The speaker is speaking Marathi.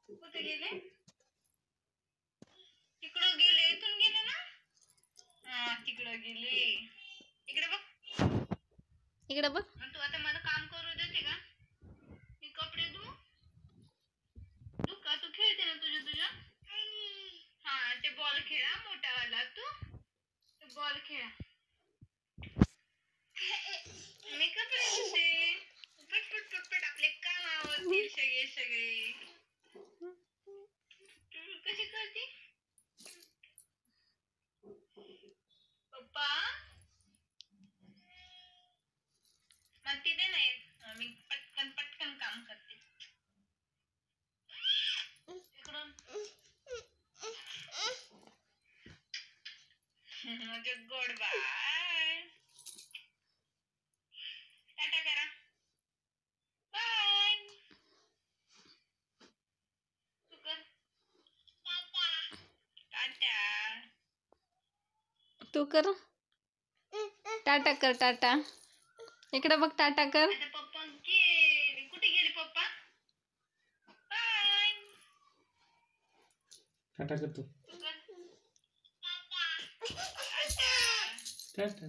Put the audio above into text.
कुठे गेले? तिकडं गेले, इथून गेले ना? हा तिकडं गेले. इकडे बघ, इकडे बघ. तू आता मला काम करू देते का? मी कपडे धू का? तू खेळते ना तुझ्या? हा ते बॉल खेळा मोठावाला. तू बॉल खेळा. मी कपडे धुते. पटपट पटपट आपले काम आवरतील सगळे. कशी करते पप्पा? मला तिथे नाही, मी पटकन पटकन काम करते. इकडून माझे गोड बाय. टाटा करा. बाय. तू कर टाटा. तू कर. टाटा कर. टाटा. इकडे बघ. टाटा कर. आता पप्पा गेले. कुठे गेले पप्पा? बाय. टाटा कर तू. तू कर टाटा. टाटा.